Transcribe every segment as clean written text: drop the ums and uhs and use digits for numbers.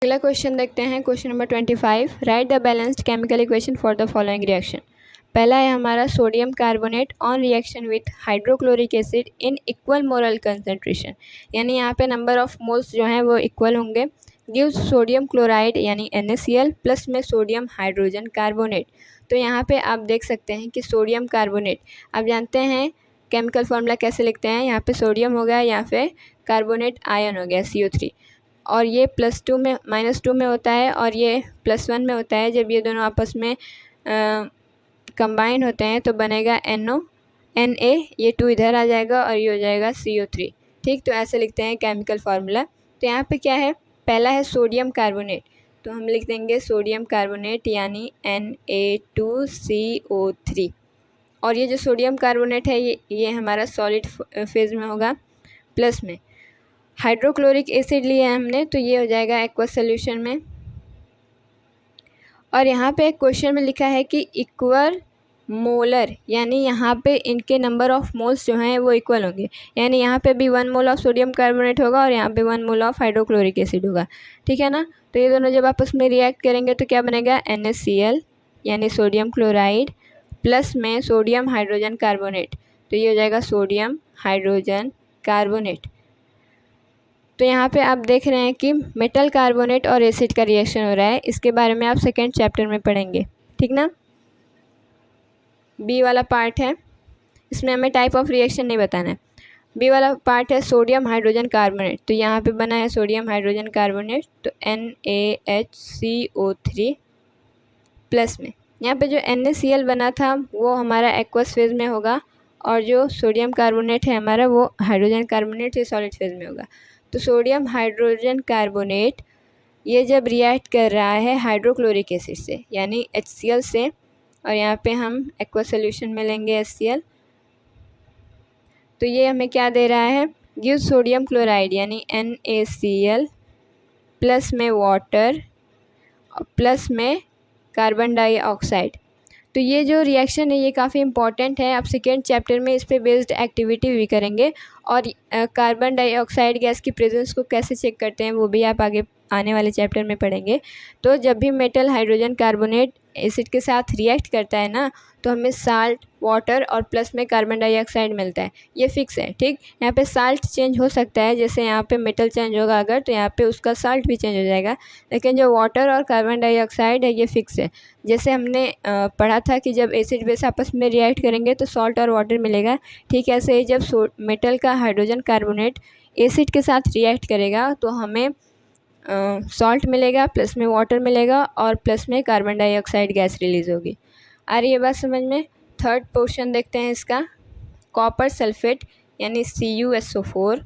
अगला क्वेश्चन देखते हैं, question number 25। Right the balanced chemical equation for the following reaction. पहला है हमारा sodium carbonate on reaction with hydrochloric acid in equal molar concentration, यानी यहाँ पे नंबर ऑफ मोल्स जो हैं वो इक्वल होंगे। गिव सोडियम क्लोराइड यानी NaCl प्लस में सोडियम हाइड्रोजन कार्बोनेट। तो यहाँ पे आप देख सकते हैं कि सोडियम कार्बोनेट, आप जानते हैं केमिकल फार्मूला कैसे लिखते हैं, यहाँ पे सोडियम हो गया या फिर कार्बोनेट आयन हो गया CO3, और ये +2 में -2 में होता है और ये +1 में होता है। जब ये दोनों आपस में कंबाइन होते हैं तो बनेगा NO Na, ये 2 इधर आ जाएगा और ये हो जाएगा CO3। ठीक, तो ऐसे लिखते हैं केमिकल फार्मूला। तो यहाँ पे क्या है, पहला है सोडियम कार्बोनेट, तो हम लिख देंगे सोडियम कार्बोनेट यानी Na2CO3। और ये जो सोडियम कार्बोनेट है ये हमारा सॉलिड फेज में होगा। प्लस में हाइड्रोक्लोरिक एसिड लिया है हमने, तो ये हो जाएगा एक्वस सॉल्यूशन में। और यहाँ पे एक क्वेश्चन में लिखा है कि इक्वल मोलर, यानी यहाँ पे इनके नंबर ऑफ मोल्स जो हैं वो इक्वल होंगे, यानी यहाँ पे भी 1 मोल ऑफ सोडियम कार्बोनेट होगा और यहाँ पे 1 मोल ऑफ हाइड्रोक्लोरिक एसिड होगा। ठीक है ना, तो ये दोनों जब आपस में रिएक्ट करेंगे तो क्या बनेगा, NaCl यानी सोडियम क्लोराइड प्लस में सोडियम हाइड्रोजन कार्बोनेट, तो ये हो जाएगा सोडियम हाइड्रोजन कार्बोनेट। तो यहाँ पे आप देख रहे हैं कि मेटल कार्बोनेट और एसिड का रिएक्शन हो रहा है, इसके बारे में आप सेकेंड चैप्टर में पढ़ेंगे। ठीक ना, बी वाला पार्ट है, इसमें हमें टाइप ऑफ रिएक्शन नहीं बताना है। बी वाला पार्ट है सोडियम हाइड्रोजन कार्बोनेट, तो यहाँ पे बना है सोडियम हाइड्रोजन कार्बोनेट, तो NaHCO3 प्लस में यहाँ पे जो NaCl बना था वो हमारा एक्वस फेज में होगा, और जो सोडियम कार्बोनेट है हमारा वो हाइड्रोजन कार्बोनेट से सॉलिड फेज में होगा। तो सोडियम हाइड्रोजन कार्बोनेट ये जब रिएक्ट कर रहा है हाइड्रोक्लोरिक एसिड से यानी HCl से, और यहाँ पे हम एक्वस सॉल्यूशन में लेंगे HCl, तो ये हमें क्या दे रहा है, गिव सोडियम क्लोराइड यानी NaCl प्लस में वाटर प्लस में कार्बन डाइऑक्साइड। तो ये जो रिएक्शन है ये काफ़ी इंपॉर्टेंट है, आप सेकेंड चैप्टर में इस पे बेस्ड एक्टिविटी भी करेंगे, और कार्बन डाइऑक्साइड गैस की प्रेजेंस को कैसे चेक करते हैं वो भी आप आगे आने वाले चैप्टर में पढ़ेंगे। तो जब भी मेटल हाइड्रोजन कार्बोनेट एसिड के साथ रिएक्ट करता है ना, तो हमें साल्ट, वाटर और प्लस में कार्बन डाइऑक्साइड मिलता है, ये फिक्स है। ठीक, यहाँ पे साल्ट चेंज हो सकता है, जैसे यहाँ पे मेटल चेंज होगा अगर, तो यहाँ पे उसका साल्ट भी चेंज हो जाएगा, लेकिन जो वाटर और कार्बन डाइऑक्साइड है ये फिक्स है। जैसे हमने पढ़ा था कि जब एसिड बेस आपस में रिएक्ट करेंगे तो सॉल्ट और वाटर मिलेगा, ठीक ऐसे ही जब मेटल का हाइड्रोजन कार्बोनेट एसिड के साथ रिएक्ट करेगा तो हमें सॉल्ट मिलेगा, प्लस में वाटर मिलेगा और प्लस में कार्बन डाइऑक्साइड गैस रिलीज़ होगी। आ रही है बात समझ में। थर्ड पोर्शन देखते हैं इसका, कॉपर सल्फेट यानी CuSO4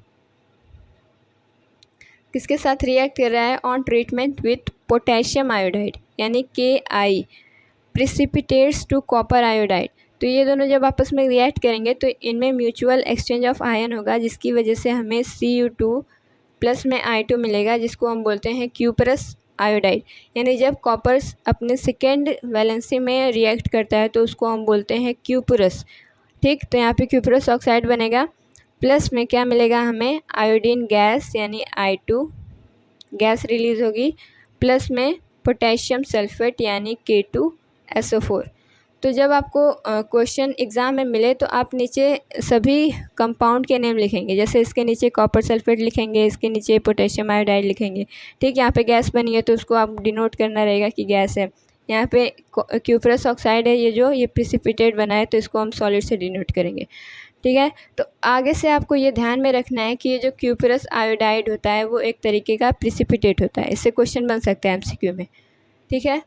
किसके साथ रिएक्ट कर रहा है, on treatment with potassium iodide यानी Ki precipitates to copper iodide. तो ये दोनों जब आपस में रिएक्ट करेंगे तो इनमें म्यूचुअल एक्सचेंज ऑफ आयन होगा, जिसकी वजह से हमें Cu2 प्लस में I2 मिलेगा, जिसको हम बोलते हैं क्यूपरस आयोडाइड। यानी जब कॉपर अपने सेकेंड वैलेंसी में रिएक्ट करता है तो उसको हम बोलते हैं क्यूपरस। ठीक, तो यहाँ पे क्यूपरस ऑक्साइड बनेगा, प्लस में क्या मिलेगा हमें, आयोडीन गैस यानी I2 गैस रिलीज़ होगी, प्लस में पोटेशियम सल्फेट यानी K2SO4। तो जब आपको क्वेश्चन एग्ज़ाम में मिले तो आप नीचे सभी कंपाउंड के नेम लिखेंगे, जैसे इसके नीचे कॉपर सल्फेट लिखेंगे, इसके नीचे पोटेशियम आयोडाइड लिखेंगे। ठीक, यहाँ पे गैस बनी है तो उसको आप डिनोट करना रहेगा कि गैस है। यहाँ पे क्यूपरस ऑक्साइड है, ये प्रिसिपिटेट बना है तो इसको हम सॉलिड से डिनोट करेंगे। ठीक है, तो आगे से आपको ये ध्यान में रखना है कि ये जो क्यूपरस आयोडाइड होता है वो एक तरीके का प्रिसिपिटेट होता है, इससे क्वेश्चन बन सकता है MCQ में। ठीक है,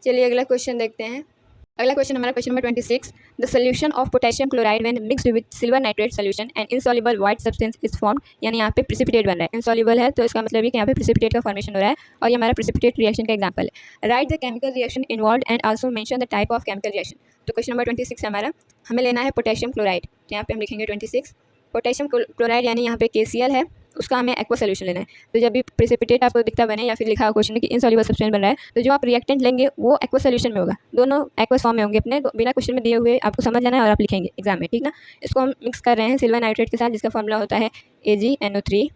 चलिए अगला क्वेश्चन देखते हैं। अगला क्वेश्चन हमारा question number 26। The solution of potassium chloride when mixed with silver nitrate solution and insoluble white substance is formed, यानी यहाँ पे प्रिसिपिटेट बन रहा है। इनसॉल्युबल है तो इसका मतलब है कि यहाँ पे प्रिसिपिटेट का फॉर्मेशन हो रहा है, और ये हमारा प्रिसिपिटेट रिएक्शन का एग्जांपल है। Right the chemical reaction involved and also mention the type of chemical reaction. तो क्वेश्चन नंबर 26 है हमारा, हमें लेना है पोटेशियम क्लोराइड, तो यहाँ पे हम लिखेंगे 26। पोटेशियम क्लोराइड यानी यहाँ पे KCl है, उसका हमें एक्वा सोल्यूशन लेना है। तो जब भी प्रेसिपिटेट आपको दिखता बने या फिर लिखा हो क्वेश्चन में कि इनसॉल्युबल सब्सटेंस बन रहा है, तो जो आप रिएक्टेंट लेंगे वो एक्वा सोल्यूशन में होगा, दोनों एक्वा फॉर्म में होंगे अपने, तो बिना क्वेश्चन में दिए हुए आपको समझ जाना है और आप लिखेंगे एग्जाम में। ठीक ना, इसको हम मिक्स कर रहे हैं सिल्वर नाइट्रेट के साथ, जिसका फॉर्मूला होता है AgNO3,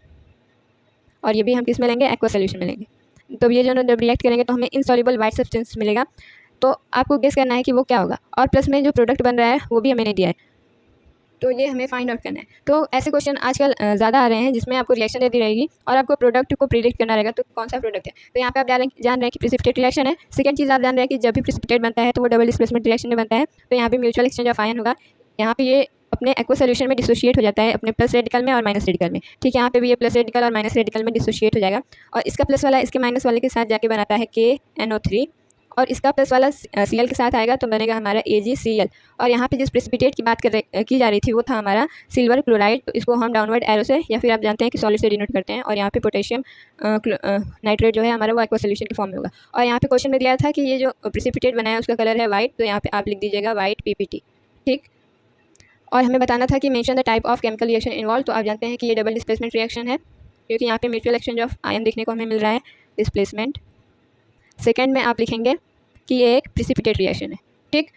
और ये भी हम किस में लेंगे, एक्वा सोल्यूशन में लेंगे। तो ये जो जब रिएक्ट करेंगे तो हमें इनसॉल्युबल वाइट सब्सटेंस मिलेगा। तो आपको गेस करना है कि वो क्या होगा, और प्लस में जो प्रोडक्ट बन रहा है वो भी हमें नहीं दिया है, तो ये हमें फाइंड आउट करना है। तो ऐसे क्वेश्चन आजकल ज़्यादा आ रहे हैं जिसमें आपको रिएक्शन दे दी रहेगी और आपको प्रोडक्ट को प्रिडिक्ट करना रहेगा तो कौन सा प्रोडक्ट है। तो यहाँ पे आप जान रहे हैं कि प्रेसिपिटेट रिएक्शन है। सेकंड चीज़ आप जान रहे हैं कि जब भी प्रेसिपिटेट बनता है तो वो डबल डिस्प्लेसमेंट रिएक्शन में बनता है, तो यहाँ पे म्यूचुअल एक्सचेंज ऑफ आयन होगा। यहाँ पे ये अपने एक्वा सोल्यूशन में डिसोशिएट हो जाता है अपने प्लस रेडिकल में और माइनस रेडिकल में। ठीक है, यहाँ पे भी ये प्लस रेडिकल और माइनस रेडिकल में डिसोशिएट हो जाएगा और इसका प्लस वाला इसके माइनस वाले के साथ जाके बनाता है KNO3 और इसका प्लस वाला Cl के साथ आएगा तो बनेगा हमारा AgCl। और यहाँ पे जिस प्रेसिपिटेट की बात की जा रही थी वो था हमारा सिल्वर क्लोराइड। तो इसको हम डाउनवर्ड एरो से या फिर आप जानते हैं कि सॉलिड से डिनोट करते हैं और यहाँ पे पोटेशियम नाइट्रेट जो है हमारा वो एक्वा सोल्यूशन के फॉर्म में होगा। और यहाँ पे क्वेश्चन में दिया था कि ये जो प्रेसिपिटेट बनाया उसका कलर है वाइट, तो यहाँ पे आप लिख दीजिएगा वाइट PPT। ठीक, और हमें बताना था कि mention the type of chemical reaction involve, तो आप जानते हैं कि ये डबल डिस्प्लेसमेंट रिएक्शन है क्योंकि यहाँ पे म्यूचुअल एक्सचेंज ऑफ आयन देखने को हमें मिल रहा है, डिस्प्लेसमेंट। सेकंड में आप लिखेंगे कि ये एक प्रेसिपिटेट रिएक्शन है। ठीक,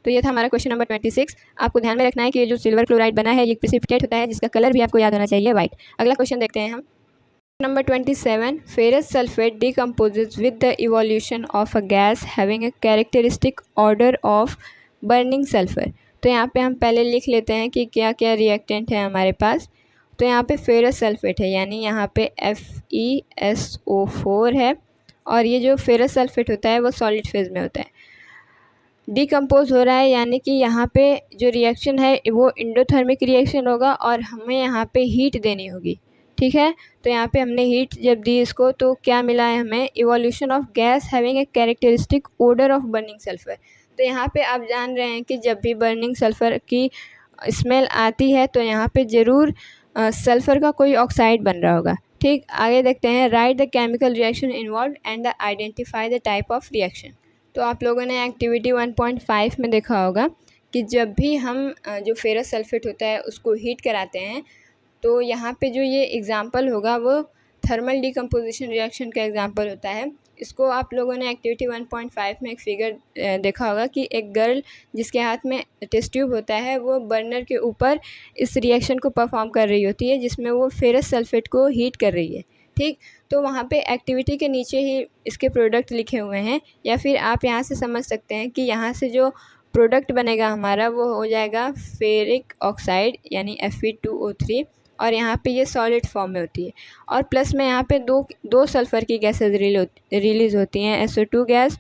तो ये था हमारा क्वेश्चन नंबर 26। आपको ध्यान में रखना है कि ये जो सिल्वर क्लोराइड बना है ये प्रेसिपिटेट होता है जिसका कलर भी आपको याद होना चाहिए वाइट। अगला क्वेश्चन देखते हैं हम। Number 27, ferrous sulphate decomposes with the evolution of a gas having a characteristic order of burning sulphur. तो यहाँ पे हम पहले लिख लेते हैं कि क्या क्या रिएक्टेंट है हमारे पास। तो यहाँ पे फेरस सल्फेट है यानी यहाँ पे FeSO4 है और ये जो फेरस सल्फेट होता है वो सॉलिड फेज में होता है। डिकम्पोज हो रहा है यानी कि यहाँ पे जो रिएक्शन है वो इंडोथर्मिक रिएक्शन होगा और हमें यहाँ पे हीट देनी होगी। ठीक है, तो यहाँ पे हमने हीट जब दी इसको तो क्या मिला है हमें, evolution of gas having a characteristic odour of burning sulphur. तो यहाँ पे आप जान रहे हैं कि जब भी बर्निंग सल्फर की स्मेल आती है तो यहाँ पे ज़रूर सल्फ़र का कोई ऑक्साइड बन रहा होगा। ठीक, आगे देखते हैं। Right the chemical reaction involve and the identify the type of reaction. तो आप लोगों ने एक्टिविटी 1.5 में देखा होगा कि जब भी हम जो फेरस सल्फेट होता है उसको हीट कराते हैं तो यहाँ पे जो ये एग्ज़ाम्पल होगा वो थर्मल डिकम्पोजिशन रिएक्शन का एग्ज़ाम्पल होता है। इसको आप लोगों ने एक्टिविटी 1.5 में एक फिगर देखा होगा कि एक गर्ल जिसके हाथ में टेस्ट ट्यूब होता है वो बर्नर के ऊपर इस रिएक्शन को परफॉर्म कर रही होती है जिसमें वो फेरस सल्फेट को हीट कर रही है। ठीक, तो वहाँ पे एक्टिविटी के नीचे ही इसके प्रोडक्ट लिखे हुए हैं, या फिर आप यहाँ से समझ सकते हैं कि यहाँ से जो प्रोडक्ट बनेगा हमारा वो हो जाएगा फेरिक ऑक्साइड यानी Fe2O3 और यहाँ पे ये सॉलिड फॉर्म में होती है। और प्लस में यहाँ पे दो सल्फ़र की गैसेज रिलीज़ होती हैं, SO2 गैस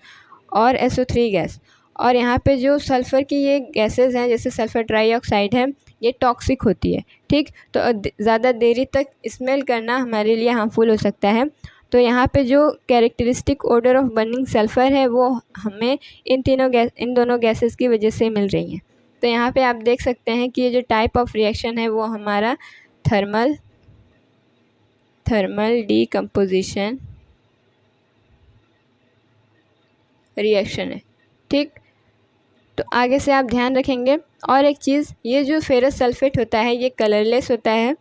और SO3 गैस। और यहाँ पे जो सल्फ़र की ये गैसेज हैं जैसे सल्फ़र ट्राईऑक्साइड है ये टॉक्सिक होती है। ठीक, तो ज़्यादा देरी तक स्मेल करना हमारे लिए हार्मफुल हो सकता है। तो यहाँ पे जो characteristic odour of burning sulphur है वो हमें इन दोनों गैसेस की वजह से मिल रही हैं। तो यहाँ पे आप देख सकते हैं कि ये जो टाइप ऑफ रिएक्शन है वो हमारा थर्मल डिकम्पोजिशन रिएक्शन है। ठीक, तो आगे से आप ध्यान रखेंगे। और एक चीज़, ये जो फेरस सल्फेट होता है ये कलरलेस होता है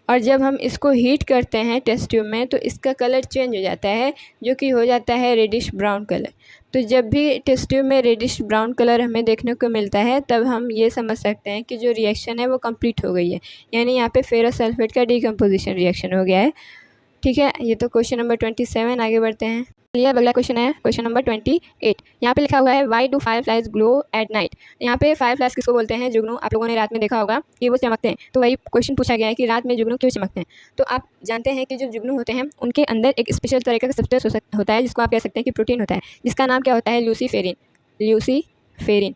और जब हम इसको हीट करते हैं टेस्ट ट्यूब में तो इसका कलर चेंज हो जाता है जो कि हो जाता है रेडिश ब्राउन कलर। तो जब भी टेस्ट ट्यूब में रेडिश ब्राउन कलर हमें देखने को मिलता है तब हम ये समझ सकते हैं कि जो रिएक्शन है वो कंप्लीट हो गई है, यानी यहाँ पे फेरस सल्फेट का डिकम्पोजिशन रिएक्शन हो गया है। ठीक है, ये तो क्वेश्चन नंबर 27। आगे बढ़ते हैं। चलिए अगला क्वेश्चन है क्वेश्चन नंबर 28। यहाँ पे लिखा हुआ है why do fireflies glow at night. यहाँ पे फायरफ्लाइज किसको बोलते हैं, जुगनू। आप लोगों ने रात में देखा होगा कि वो चमकते हैं, तो वही क्वेश्चन पूछा गया है कि रात में जुगनू क्यों चमकते हैं। तो आप जानते हैं कि जो जुगनू होते हैं उनके अंदर एक स्पेशल तरह का सब्सटेंस होता है जिसको आप कह सकते हैं कि प्रोटीन होता है, जिसका नाम क्या होता है, ल्यूसीफेरिन।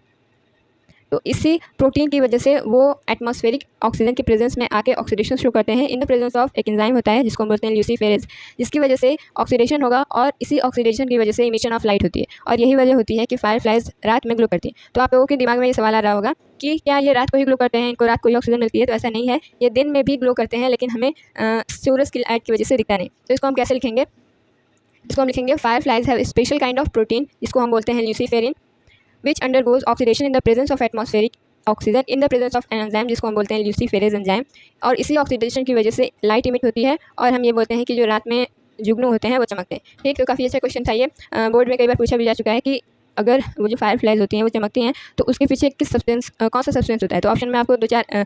तो इसी प्रोटीन की वजह से वो एटमॉस्फेरिक ऑक्सीजन के प्रेजेंस में आके ऑक्सीडेशन शुरू करते हैं। इन द प्रेजेंस ऑफ एक एंजाइम होता है जिसको हम बोलते हैं ल्यूसीफेरेज, जिसकी वजह से ऑक्सीडेशन होगा और इसी ऑक्सीडेशन की वजह से इमिशन ऑफ लाइट होती है और यही वजह होती है कि फायरफ्लाइज रात में ग्लो करती हैं। तो आप लोगों के दिमाग में ये सवाल आ रहा होगा कि क्या ये रात को ही ग्लो करते हैं, इनको रात को ही ऑक्सीजन मिलती है। तो ऐसा नहीं है, ये दिन में भी ग्लो करते हैं लेकिन हमें सूरज की लाइट की वजह से दिखता नहीं। तो इसको हम कैसे लिखेंगे, इसको हम लिखेंगे fireflies have special kind of protein जिसको हम बोलते हैं ल्यूसीफेरिन विच undergoes oxidation in the presence of atmospheric oxygen in the presence of an enzyme जिसको हम बोलते हैं ल्यूसीफेरेज एंजाइम। और इसी ऑक्सीडेशन की वजह से लाइट इमिट होती है और हम ये बोलते हैं कि जो रात में जुगनू होते हैं वो चमकते हैं। ठीक, तो काफ़ी अच्छा क्वेश्चन था ये, बोर्ड में कई बार पूछा भी जा चुका है कि अगर वो जो फायरफ्लाइज होती हैं वो चमकती हैं तो उसके पीछे किस सब्सटेंस कौन सा सब्सटेंस होता है। तो ऑप्शन में आपको 2-4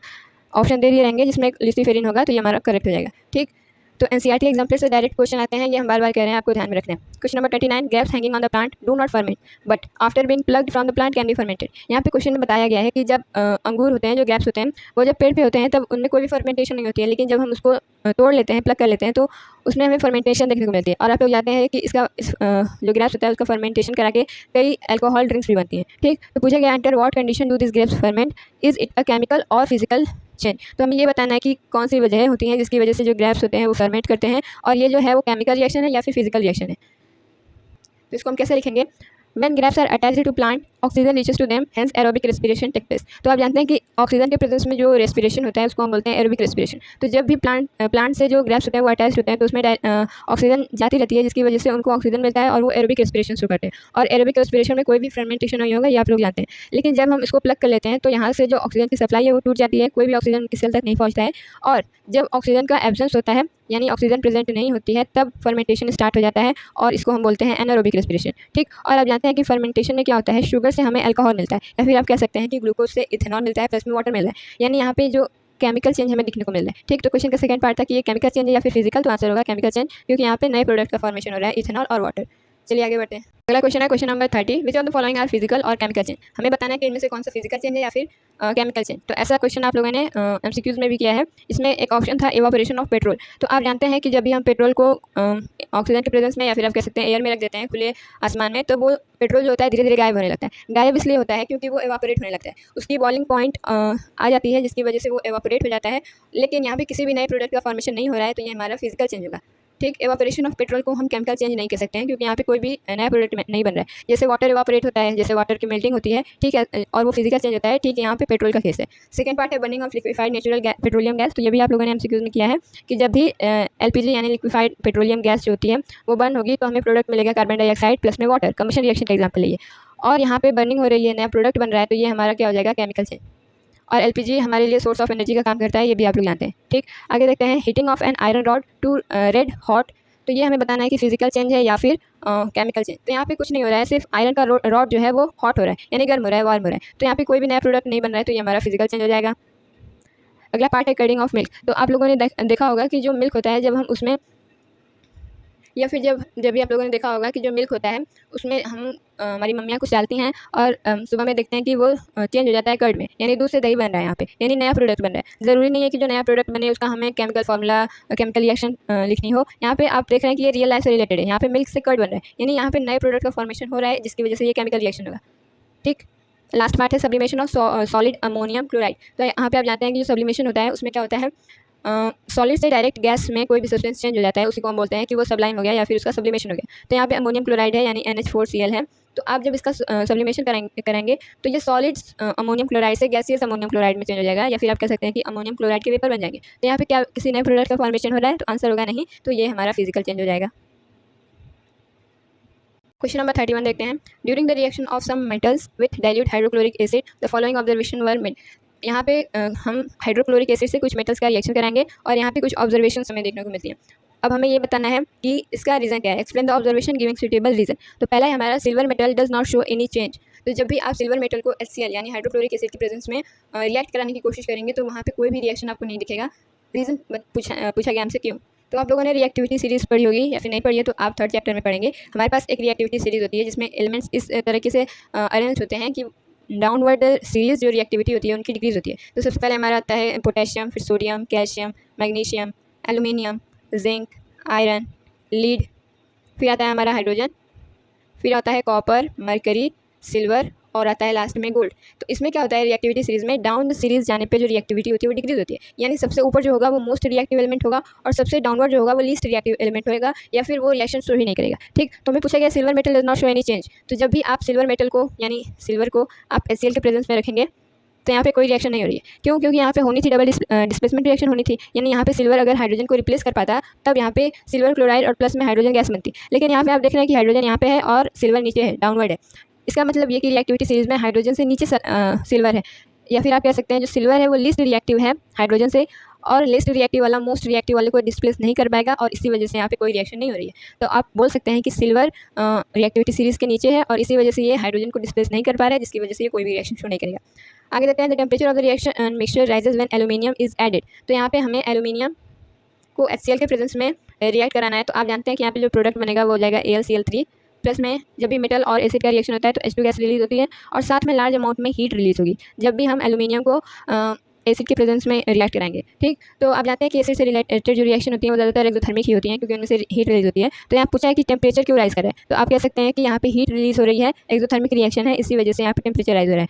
ऑप्शन दे दिए रहेंगे जिसमें ल्यूसीफेरिन होगा, तो ये हमारा करेक्ट हो जाएगा। ठीक, तो एनसीईआरटी एग्जाम्पल से डायरेक्ट क्वेश्चन आते हैं, ये हम बार बार कह रहे हैं, आपको ध्यान में रखना है। Question number 39, grapes hanging on the plant do not ferment but after being plugged from the plant can be fermented. यहाँ पे क्वेश्चन में बताया गया है कि जब अंगूर होते हैं, जो ग्रेप्स होते हैं, वो जब पेड़ पे होते हैं तब उनमें कोई भी फर्मेंटेशन नहीं होती है, लेकिन जब हम उसको तोड़ लेते हैं, प्लग कर लेते हैं, तो उसमें हमें फर्मेंटेशन देखने को मिलती है। और आप लोग जानते हैं कि जो ग्रेप्स होता है उसका फर्मेंटेशन करा के कई अल्कोहल ड्रिंक्स भी बनती हैं। ठीक, तो पूछा गया under what condition do this grapes ferment, is it a chemical और फिजिकल चेंज। तो हमें ये बताना है कि कौन सी वजह होती हैं जिसकी वजह से जो ग्रेप्स होते हैं वो फर्मेंट करते हैं, और ये जो है वो केमिकल रिएक्शन है या फिर फिजिकल रिएक्शन है। तो इसको हम कैसे लिखेंगे? When grapes are attached to plant, oxygen reaches to them, hence aerobic respiration takes place। तो आप जानते हैं कि ऑक्सीजन के प्रेजेंस में जो रेस्पिरेशन होता है उसको हम बोलते हैं एरोबिक रेस्पिरेशन। तो जब भी प्लांट से जो ग्रेप्स होते हैं वो अटैच होते हैं तो उसमें ऑक्सीजन जाती रहती है, जिसकी वजह से उनको ऑक्सीजन मिलता है और वो एरोबिक रेस्पिरेशन शुरू करते हैं। और एरोबिक रेस्पिरेशन में कोई भी फर्मेंटेशन नहीं होगा, ये आप लोग जानते हैं। लेकिन जब हम इसको प्लग कर लेते हैं तो यहाँ से जो ऑक्सीजन की सप्लाई है वो टूट जाती है, कोई भी ऑक्सीजन उनकी सेल तक नहीं पहुँचता है। और जब ऑक्सीजन का एब्सेंस होता है, यानी ऑक्सीजन प्रेजेंट नहीं होती है, तब फर्मेंटेशन स्टार्ट हो जाता है और इसको हम बोलते हैं एनारोबिक रेस्पिरेशन। ठीक, और आप जानते हैं कि फर्मेंटेशन में क्या होता है, शुगर से हमें अल्कोहल मिलता है, या फिर आप कह सकते हैं कि ग्लूकोज से इथेनॉल मिलता है, प्लस में वाटर मिल रहा है, यानी यहाँ पे जो केमिकल चेंज हमें दिखने को मिल रहा है। ठीक, तो क्वेश्चन का सेकंड पार्ट था कि ये केमिकल चेंज है या फिर फिजिकल, तो आंसर होगा केमिकल चेंज, क्योंकि यहाँ पे नए प्रोडक्ट का फॉर्मेशन हो रहा है, इथेनॉल और वाटर। चलिए आगे बढ़ते हैं। अगला क्वेश्चन है question number 30, which of the following are physical और केमिकल चेंज। हमें बताना है कि इनमें से कौन सा फिजिकल चेंज है या फिर केमिकल चेंज। तो ऐसा क्वेश्चन आप लोगों ने एमसीक्यूज में भी किया है। इसमें एक ऑप्शन था इवापोरेशन ऑफ पेट्रोल। तो आप जानते हैं कि जब भी हम पेट्रोल को ऑक्सीजन के प्रेजेंस में या फिर आप कह सकते हैं एयर में रख देते हैं खुले आसमान में, तो वो पेट्रोल जो होता है धीरे धीरे गायब होने लगता है। गायब इसलिए होता है क्योंकि वो एवापोरेट होने लगता है, उसकी बॉइलिंग पॉइंट आ जाती है, जिसकी वजह से वो एवापोरेट हो जाता है। लेकिन यहाँ पे किसी भी नए प्रोडक्ट का फॉर्मेशन नहीं हो रहा है, तो ये हमारा फिजिकल चेंज होगा। ठीक, एवापोरेशन ऑफ पेट्रोल को हम केमिकल चेंज नहीं कह सकते हैं, क्योंकि यहाँ पे कोई भी नया प्रोडक्ट नहीं बन रहा है। जैसे वाटर एवापोरेट होता है, जैसे वाटर की मेल्टिंग होती है, ठीक है, और वो फिजिकल चेंज होता है। ठीक है, यहाँ पे पेट्रोल का केस है। सेकंड पार्ट है burning of liquefied natural petroleum gas. तो ये भी आप लोगों ने एमसीक्यूज में किया है कि जब भी एलपीजी यानी लिक्विफाइड पेट्रोलियम गैस जो होती है वो बर्न होगी तो हमें प्रोडक्ट मिलेगा कार्बन डाइऑक्साइड प्लस में वाटर। कम्बशन रिएक्शन का एग्जाम्पल है ये। और यहाँ पे बर्निंग हो रही है, नया प्रोडक्ट बन रहा है, तो ये हमारा क्या हो जाएगा, केमिकल चेंज। और एलपीजी हमारे लिए सोर्स ऑफ एनर्जी का काम करता है, ये भी आप लोग जानते हैं। ठीक, आगे देखते हैं heating of an iron rod to red hot. तो ये हमें बताना है कि फिजिकल चेंज है या फिर केमिकल चेंज। तो यहाँ पे कुछ नहीं हो रहा है, सिर्फ आयरन का रॉड जो है वो हॉट हो रहा है, यानी गर्म हो रहा है, वार्म हो रहा है। तो यहाँ पे कोई भी नया प्रोडक्ट नहीं बन रहा है, तो ये हमारा फिजिकल चेंज हो जाएगा। अगला पार्ट है कर्डिंग ऑफ मिल्क। तो आप लोगों ने देखा होगा कि जो मिल्क होता है, जब हम उसमें या फिर जब भी आप लोगों ने देखा होगा कि जो मिल्क होता है उसमें हम हमारी मम्मियाँ कुछ डालती हैं और सुबह में देखते हैं कि वो चेंज हो जाता है कर्ड में, यानी दूध से दही बन रहा है यहाँ पे, यानी नया प्रोडक्ट बन रहा है। ज़रूरी नहीं है कि जो नया प्रोडक्ट बने उसका हमें केमिकल फार्मूला, केमिकल रिएक्शन लिखनी हो। यहाँ पे आप देख रहे हैं कि ये रियल लाइफ से रिलेटेड है, यहाँ पे मिल्क से कर्ड बन रहा है, यानी यहाँ पे नए प्रोडक्ट का फॉर्मेशन हो रहा है, जिसकी वजह से ये केमिकल रिएक्शन होगा। ठीक, लास्ट पार्ट है sublimation of solid ammonium chloride. तो यहाँ पे आप जानते हैं कि जो सब्लिमेशन होता है उसमें क्या होता है, सॉलिड से डायरेक्ट गैस में कोई भी सब्सटेंस चेंज हो जाता है, उसी को हम बोलते हैं कि वो सब्लाइम हो गया या फिर उसका सब्लिमेशन हो गया। तो यहाँ पे अमोनियम क्लोराइड है यानी NH4Cl है। तो आप जब इसका सब्लिमेशन करेंगे तो ये सॉलिड अमोनियम क्लोराइड से गैसियस अमोनियम क्लोराइड में चेंज हो जाएगा, या फिर आप कह सकते हैं कि अमोनियम क्लोराइड के वेपर बन जाएंगे। तो यहाँ पे क्या किसी नए प्रोडक्ट का फॉर्मेशन हो रहा है, तो आंसर होगा नहीं, तो ये हमारा फिजिकल चेंज हो जाएगा। क्वेश्चन नंबर 31 देखते हैं। During the reaction of some metals with dilute hydrochloric acid the following observation were made. यहाँ पे हम हाइड्रोक्लोरिक एसिड से कुछ मेटल्स का रिएक्शन कराएंगे और यहाँ पे कुछ ऑब्जर्वेशन हमें देखने को मिलती हैं। अब हमें ये बताना है कि इसका रीज़न क्या है। Explain the observation giving suitable reason. तो पहला है हमारा silver metal does not show any change. तो जब भी आप सिल्वर मेटल को HCl यानी हाइड्रोक्लोरिक एसिड की प्रेजेंस में रिएक्ट कराने की कोशिश करेंगे तो वहाँ पे कोई भी रिएक्शन आपको नहीं दिखेगा। रीज़न पूछा गया हमसे क्यों। तो आप लोगों ने रिएक्टिविटी सीरीज़ पढ़ी होगी या फिर नहीं पढ़ी है तो आप थर्ड चैप्टर में पढ़ेंगे। हमारे पास एक रिएक्टिविटी सीरीज़ होती है जिसमें एलिमेंट्स इस तरीके से अरेंज होते हैं कि डाउनवर्ड सीरीज़ जो रिएक्टिविटी होती है उनकी डिक्रीज़ होती है। तो सबसे पहले हमारा आता है पोटेशियम, फिर sodium, calcium, magnesium, aluminium, zinc, iron, lead, फिर आता है हमारा हाइड्रोजन, फिर आता है कॉपर, मरकरी, सिल्वर और आता है लास्ट में गोल्ड। तो इसमें क्या होता है रिएक्टिविटी सीरीज़ में डाउन द सीरीज़ जाने पे जो रिएक्टिविटी होती है वो डिक्रीज होती है, यानी सबसे ऊपर जो होगा वो मोस्ट रिएक्टिव एलिमेंट होगा और सबसे डाउनवर्ड जो होगा वो लीस्ट रिएक्टिव एलिमेंट होगा या फिर वो रिएक्शन शो ही नहीं करेगा। ठीक, तो हमें पूछा गया silver metal does not show any change. तो जब भी आप सिल्वर मेटल को यानी सिल्वर को आप HCl के प्रेजेंस में रखेंगे तो यहाँ पे कोई रिएक्शन नहीं हो रही है। क्यों? क्योंकि यहाँ पे होनी थी डबल डिस्प्लेसमेंट रिएक्शन होनी थी, यानी यहाँ पे सिल्वर अगर हाइड्रोजन को रिप्लेस कर पाता तब यहाँ पे सिल्वर क्लोराइड और प्लस में हाइड्रोजन गैस बनती। लेकिन यहाँ पे आप देख रहे हैं कि हाइड्रोजन यहाँ पे है और सिल्वर नीचे है, डाउनवर्ड है। इसका मतलब ये कि रिएक्टिविटी सीरीज़ में हाइड्रोजन से नीचे सिल्वर है, या फिर आप कह सकते हैं जो सिल्वर है वो लीस्ट रिएक्टिव है हाइड्रोजन से और लीस्ट रिएक्टिव वाला मोस्ट रिएक्टिव वाले को डिस्प्लेस नहीं कर पाएगा और इसी वजह से यहाँ पे कोई रिएक्शन नहीं हो रही है। तो आप बोल सकते हैं कि सिल्वर रिएक्टिविटी सीरीज़ के नीचे है और इसी वजह से ये हाइड्रोजन को डिस्प्लेस नहीं कर पा रहा है, जिसकी वजह से ये कोई भी रिएक्शन शो नहीं करेगा। आगे देखते हैं the temperature of the reaction and mixture rises when aluminium is added. तो यहाँ पे हमें एल्यूमिनियम आपको HCl के प्रेजेंस में रिएक्ट कराना है तो आप जानते हैं कि यहाँ पे जो प्रोडक्ट बनेगा वो हो जाएगा AlCl3 प्लस में जब भी मेटल और एसिड का रिएक्शन होता है तो H2 गैस रिलीज होती है और साथ में लार्ज अमाउंट में हीट रिलीज होगी जब भी हम एल्यूमिनियम को एसिड के प्रेजेंस में रिएक्ट कराएंगे। ठीक, तो आप जानते हैं कि एसिड से रिलेटेड जो रिएक्शन होती है वो ज़्यादातर एक्सोथर्मिक ही होती है क्योंकि उनमें से हीट रिलीज होती है। तो यहाँ पूछा है कि टेम्परेचर क्यों राइज कर रहा है, तो आप कह सकते हैं कि यहाँ पे हीट रिलीज हो रही है, एक्सोथर्मिक रिएक्शन है, इसी वजह से यहाँ पे टेम्परेचर राइज हो रहा है।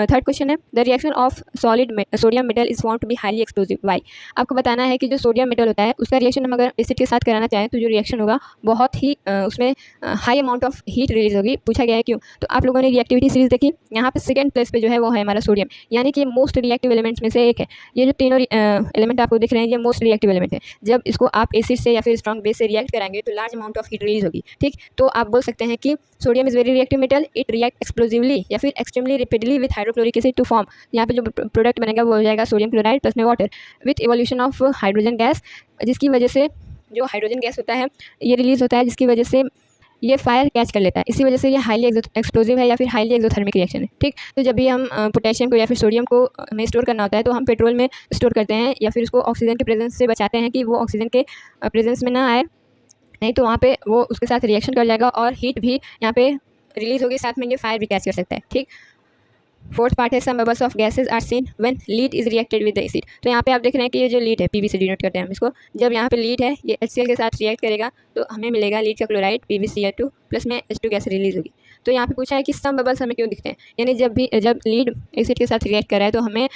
थर्ड क्वेश्चन है the reaction of solid sodium metal is found to be highly explosive why. आपको बताना है कि जो सोडियम मेटल होता है उसका रिएक्शन हम अगर एसिड के साथ कराना चाहें तो जो रिएक्शन होगा बहुत ही उसमें high amount of heat release होगी। पूछा गया है क्यों, तो आप लोगों ने रिएक्टिविटी सीरीज देखी, यहाँ पे सेकंड प्लेस पे जो है वो है हमारा सोडियम, यानी कि मोस्ट रिएक्टिव एलिमेंट्स में से एक है। ये जो तीनों एलिमेंट आपको दिख रहे हैं ये मोस्ट रिएक्टिव एलिमेंट है। जब इसको आप एसिड से या फिर स्ट्रॉन्ग बेस से रिएक्ट कराएंगे तो large amount of heat release होगी। ठीक, तो आप बोल सकते हैं कि sodium is very reactive metal, it react explosively या फिर extremely rapidly with hydrochloric acid to form, यहाँ पे जो प्रोडक्ट बनेगा वो हो जाएगा सोडियम क्लोराइड प्लस में water with evolution of hydrogen gas, जिसकी वजह से जो हाइड्रोजन गैस होता है ये रिलीज होता है जिसकी वजह से ये फायर कैच कर लेता है, इसी वजह से ये हाईली एक्सप्लोजिव है या फिर हाईली एक्सोथर्मिक रिएक्शन है। ठीक, तो जब भी हम पोटेशियम को या फिर सोडियम को हमें स्टोर करना होता है तो हम पेट्रोल में स्टोर करते हैं या फिर उसको ऑक्सीजन के प्रेजेंस से बचाते हैं कि वो ऑक्सीजन के प्रेजेंस में ना आए, नहीं तो वहाँ पे वो उसके साथ रिएक्शन कर जाएगा और हीट भी यहाँ पे रिलीज होगी, साथ में ये फायर भी कैच कर सकता है। ठीक, फोर्थ पार्ट है some bubbles of gases are seen when lead is reacted with the acid. तो यहाँ पे आप देख रहे हैं कि ये जो लीड है PB से डिनोट करते हैं हम इसको, जब यहाँ पे लीड है ये HCl के साथ रिएक्ट करेगा तो हमें मिलेगा लीड का क्लोराइड PbCl2 प्लस में H2 गैस रिलीज होगी। तो यहाँ पे पूछा है कि सम बबल्स हमें क्यों दिखते हैं, यानी जब लीड एसिड के साथ रिएक्ट कर रहा है तो हमें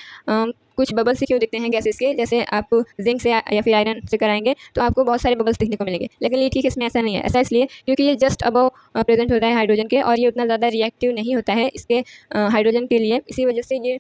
कुछ बबल्स से क्यों दिखते हैं गैसेस के, जैसे आप जिंक से या फिर आयरन से कराएंगे तो आपको बहुत सारे बबल्स दिखने को मिलेंगे, लेकिन लीड की केस में ऐसा नहीं है। ऐसा इसलिए क्योंकि ये जस्ट अबव प्रेजेंट होता है हाइड्रोजन के और ये उतना ज़्यादा रिएक्टिव नहीं होता है इसके हाइड्रोजन के लिए, इसी वजह से ये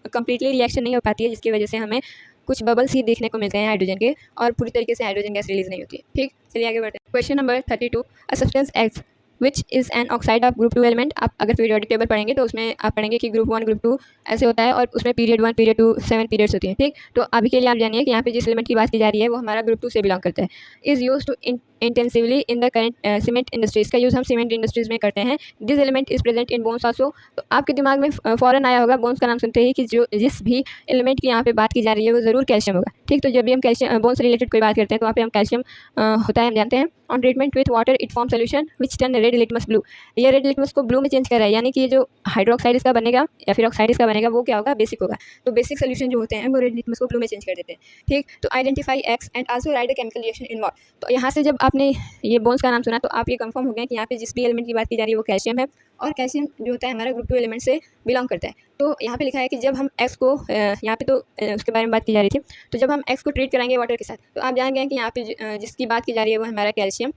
कम्प्लीटली रिएक्शन नहीं हो पाती है, जिसकी वजह से हमें कुछ बबल्स ही देखने को मिलते हैं हाइड्रोजन के और पूरी तरीके से हाइड्रोजन गैस रिलीज नहीं होती है। ठीक, चलिए आगे बढ़ते हैं। Question number 32 a substance x which is an oxide of group 2 element. आप अगर पीरियोडिक टेबल पढ़ेंगे तो उसमें आप पढ़ेंगे कि ग्रुप 1 ग्रुप 2 ऐसे होता है और उसमें पीरियड 1 पीरियड 2 7 पीरियड्स होती हैं। ठीक, तो अभी के लिए आप जानिए कि यहाँ पे जिस एलिमेंट की बात की जा रही है वो हमारा ग्रुप 2 से बिलोंग करता है। Is use to intensively in the current cement industries, का यूज़ हम सीमेंट इंडस्ट्रीज में करते हैं। This element is present in bones also. तो आपके दिमाग में फ़ौरन आया होगा बोन्स का नाम सुनते ही कि जो जिस भी एलिमेंट की यहाँ पे बात की जा रही है वो ज़रूर कैल्शियम होगा। ठीक, तो जब भी हम कैल्शियम बोन से रिलेटेड कोई बात करते हैं तो वहाँ पे हम कैल्शियम होता है, हम जानते हैं। On treatment with water it form solution which turn red litmus blue. ये रेड लिटमस को ब्लू में चेंज कर रहा है, यानी कि ये जो हाइड्रोक्साइड इसका बनेगा या फिर ऑक्साइड इसका बनेगा वो क्या होगा, बेसिक होगा। तो बेसिक सोल्यूशन जो होते हैं वो रेड लिटमस को ब्लू में चेंज कर देते हैं। ठीक, तो identify x and also right the chemical reaction involve. तो यहाँ से जब आपने ये बोन्स का नाम सुना तो आप ये कंफर्म हो गए कि यहाँ पे जिस भी एलिमेंट की बात की जा रही है वो कैल्शियम है और कैल्शियम जो होता है हमारा ग्रुप 2 एलिमेंट से बिलोंग करता है। तो यहाँ पे लिखा है कि जब हम एक्स को यहाँ पे तो उसके बारे में बात की जा रही थी, तो जब हम एक्स को ट्रीट कराएंगे वाटर के साथ तो आप जान गए कि यहाँ पे जिसकी बात की जा रही है वो हमारा कैल्शियम।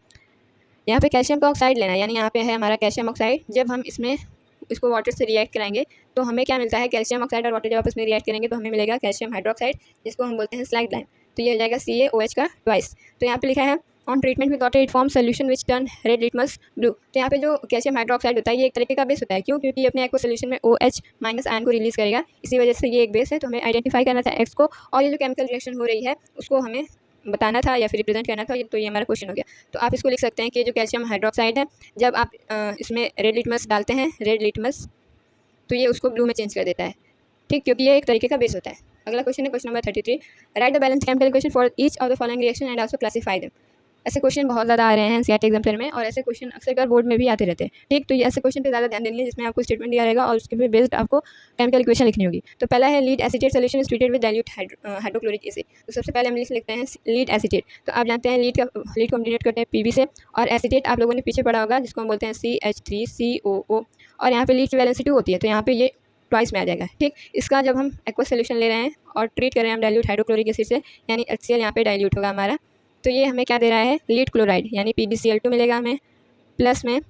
यहाँ पे कैल्शियम का ऑक्साइड लेना है, यानी यहाँ पे है हमारा कैल्शियम ऑक्साइड। जब हम इसको वाटर से रिएक्ट कराएंगे तो हमें क्या मिलता है, कैल्शियम ऑक्साइड और वाटर जब आपस में रिएक्ट करेंगे तो हमें मिलेगा कैल्शियम हाइड्रोक्साइड, जिसको हम बोलते हैं स्लाइड लाइम। तो ये हो जाएगा CaOH का ट्वाइस। तो यहाँ पे लिखा है on treatment with water it form solution which turn red litmus blue. तो यहाँ पे जो कैल्शियम हाइड्रोक्साइड होता है ये एक तरीके का बेस होता है। क्यों, क्योंकि ये अपने एक्वा सोल्यूशन में OH माइनस आयन को रिलीज करेगा, इसी वजह से ये एक बेस है। तो हमें आइडेंटिफाई करना था एक्स को और ये जो केमिकल रिएक्शन हो रही है उसको हमें बताना था या फिर रिप्रेजेंट करना था। तो ये हमारा क्वेश्चन हो गया। तो आप इसको लिख सकते हैं कि जो कैल्शियम हाइड्रोक्साइड है जब आप इसमें रेड लिटमस डालते हैं, रेड लिटमस, तो ये उसको ब्लू में चेंज कर देता है। ठीक, क्योंकि ये एक तरीके का बेस होता है। अगला क्वेश्चन है question number 33 right the balance chemical equation for each of the following reaction and also classify them. ऐसे क्वेश्चन बहुत ज़्यादा आ रहे हैं एनसीईआरटी एग्जाम्पलर में और ऐसे क्वेश्चन अक्सर कर बोर्ड में भी आते रहते हैं। ठीक, तो ये ऐसे क्वेश्चन पे ज़्यादा ध्यान देंगे जिसमें आपको स्टेटमेंट दिया रहेगा और उसके पे बेस्ड आपको केमिकल इक्वेशन लिखनी होगी। तो पहला है lead acetate solution is treated with dilute hydrochloric acid. तो सबसे पहले हम लिखते हैं लीड एसीटेट। तो आप जानते हैं लीड को हम डिनोट करते हैं PB से और एसीटेट आप लोगों ने पीछे पढ़ा होगा जिसको हम बोलते हैं CH3COO और यहाँ पे लीड की वैलेंसी 2 होती है, तो यहाँ पे ये ट्वाइस में आ जाएगा। ठीक, इसका जब हम एक्वा सोल्यूशन ले रहे हैं और ट्रीट कर रहे हैं हम डाइल्यूट हाइड्रोक्लोरिक एसिड से, यानी HCl यहाँ पे डाइल्यूट होगा हमारा, तो ये हमें क्या दे रहा है, लीड क्लोराइड यानी PbCl2 मिलेगा हमें, प्लस में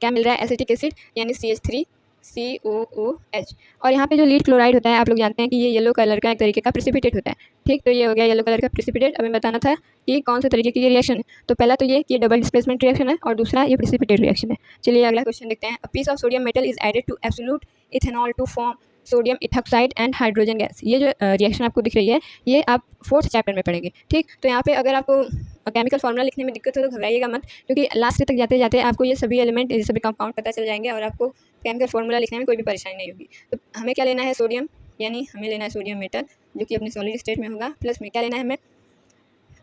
क्या मिल रहा है, एसिटिक एसिड यानी CH3COOH। और यहाँ पे जो लीड क्लोराइड होता है आप लोग जानते हैं कि ये येलो कलर का एक तरीके का प्रेसिपिटेट होता है। ठीक, तो ये हो गया येलो कलर का प्रेसिपिटेट। अभी बताना था कि कौन से तरीके की ये रिएक्शन है। तो पहला तो ये डबल डिस्प्लेसमेंट रिएक्शन है और दूसरा ये प्रेसिपिटेट रिएक्शन है। चलिए अगला क्वेश्चन देखते हैं। A piece of sodium metal is added to absolute ethanol to form sodium ethoxide and hydrogen gas. ये जो रिएक्शन आपको दिख रही है ये आप 4th चैप्टर में पढ़ेंगे। ठीक, तो यहाँ पे अगर आपको केमिकल फार्मूला लिखने में दिक्कत हो तो घबराइएगा मत, क्योंकि लास्ट तक जाते जाते आपको ये सभी एलिमेंट, ये सभी कंपाउंड पता चल जाएंगे और आपको केमिकल फार्मूला लिखने में कोई भी परेशानी नहीं होगी। तो हमें क्या लेना है, सोडियम, यानी हमें लेना है सोडियम मेटल जो कि अपने सॉलिड स्टेट में होगा, प्लस में क्या लेना है हमें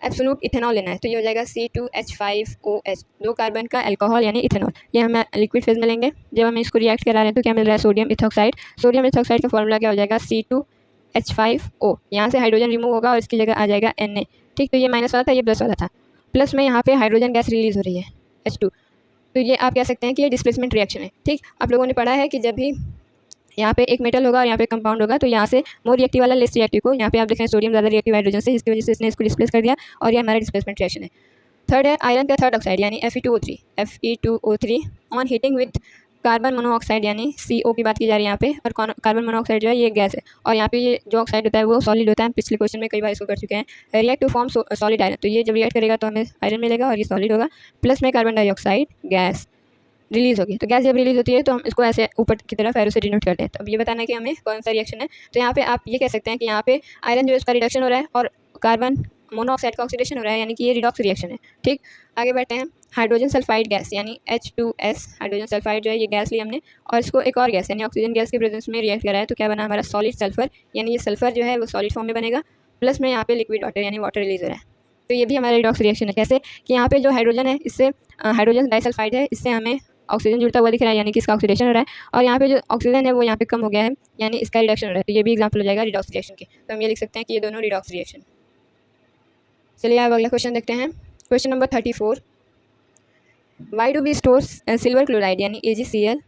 एब्सोल्यूट इथेनॉल लेना है तो ये हो जाएगा C2H5OH, 2 कार्बन का अल्कोहल यानी इथेनॉल। ये हमें लिक्विड फेज में लेंगे। जब हम इसको रिएक्ट करा रहे हैं तो क्या मिल रहा है, सोडियम इथॉक्साइड। सोडियम इथॉक्साइड का फॉर्मूला क्या हो जाएगा, C2H5O। यहाँ से हाइड्रोजन रिमूव होगा और इसकी जगह आ जाएगा Na। ठीक, तो ये माइनस वाला था, ये प्लस वाला था। प्लस में यहाँ पे हाइड्रोजन गैस रिलीज हो रही है H2, तो ये आप कह सकते हैं कि ये डिस्प्लेसमेंट रिएक्शन है। ठीक, आप लोगों ने पढ़ा है कि जब भी यहाँ पे एक मेटल होगा और यहाँ पे कंपाउंड होगा तो यहाँ से मोर रिएक्टिव वाला लेस रिएक्टिव को, यहाँ पे आप देख रहे हैं सोडियम ज़्यादा रिएक्टिव हाइड्रोजन से, जिसकी वजह से इसने इसको डिस्प्लेस कर दिया और ये हमारा डिस्प्लेसमेंट रिएक्शन है। थर्ड है आयरन का थर्ड ऑक्साइड यानी Fe2O3 on heating with carbon monoxide यानी CO की बात की जा रही है यहाँ पे, और कार्बन मोनोऑक्साइड जो है ये गैस है और यहाँ पे ये जो ऑक्साइड होता है वो सॉलिड होता है। पिछले क्वेश्चन में कई बार इसको कर चुके हैं। React to form solid iron, तो ये जब रिएक्ट करेगा तो हमें आयरन मिलेगा और ये सॉलिड होगा। प्लस में कार्बन डाइऑक्साइड गैस रिलीज होगी, तो गैस जब रिलीज होती है तो हम इसको ऐसे ऊपर की तरफ एरो से डिनोट करते हैं। तो अब ये बताना है कि हमें कौन सा रिएक्शन है। तो यहाँ पे आप ये कह सकते हैं कि यहाँ पे आयरन जो है उसका रिडक्शन हो रहा है और कार्बन मोनोऑक्साइड का ऑक्सीडेशन हो रहा है, यानी कि ये रिडॉक्स रिएक्शन है। ठीक, आगे बढ़ते हैं। हाइड्रोजन सल्फाइड गैस यानी H2S, हाइड्रोजन सल्फाइड जो है ये गैस ली हमने और इसको एक और गैस यानी ऑक्सीजन गैस के प्रेजेंस में रिएक्ट करा है, तो क्या बना हमारा सॉलिड सल्फर, यानी ये सल्फर जो है वो सॉलिड फॉर्म में बनेगा। प्लस में यहाँ पे लिक्विड वाटर यानी वाटर रिलीज हो रहा है, तो ये भी हमारा रिडॉक्स रिएक्शन है। कैसे कि यहाँ पे जो हाइड्रोजन है इससे हाइड्रोजन डाइसल्फाइड है, इससे हमें ऑक्सीजन जुड़ता हुआ दिख रहा है, यानी कि इसका ऑक्सीडेशन हो रहा है और यहाँ पे जो ऑक्सीजन है वो यहाँ पे कम हो गया है, यानी इसका रिडक्शन हो रहा है। तो ये भी एग्जांपल हो जाएगा रिडॉक्स रिएक्शन के। तो हम ये लिख सकते हैं कि ये दोनों रिडॉक्स रिएक्शन। चलिए अब अगला क्वेश्चन देखते हैं। Question number 34, why do we store silver chloride यानी AgCl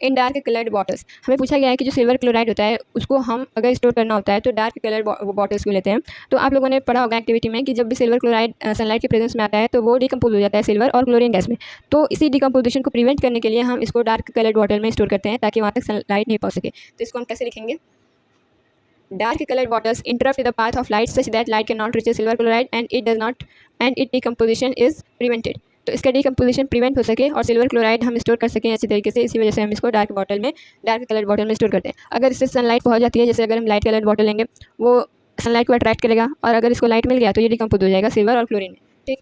in dark coloured bottles. हमें पूछा गया है कि जो सिल्वर क्लोराइड होता है उसको हम अगर स्टोर करना होता है तो डार्क कलर्ड बॉटल्स क्यों लेते हैं। तो आप लोगों ने पढ़ा होगा एक्टिविटी में कि जब भी सिल्वर क्लोराइड सनलाइट के प्रेजेंस में आता है तो वो डिकम्पोज हो जाता है सिल्वर और क्लोरीन गैस में। तो इसी डिकम्पोजिशन को प्रिवेंट करने के लिए हम इसको डार्क कलर्ड बॉटल में स्टोर करते हैं ताकि वहाँ तक सनलाइट नहीं पहुँच सके। तो इसको हम कैसे लिखेंगे, dark colored bottles interrupt the path of light such that light cannot reach the silver chloride and its decomposition is prevented। तो इसका डिकम्पोजिशन प्रिवेंट हो सके और सिल्वर क्लोराइड हम स्टोर कर सकें अच्छी तरीके से, इसी वजह से हम इसको डार्क कलर्ड बॉटल में स्टोर करते हैं। अगर इससे सनलाइट पहुंच जाती है, जैसे अगर हम लाइट कलर्ड बॉटल लेंगे वो सनलाइट को अट्रैक्ट करेगा और अगर इसको लाइट मिल गया तो ये डिकम्पोज हो जाएगा सिल्वर और क्लोरीन में। ठीक,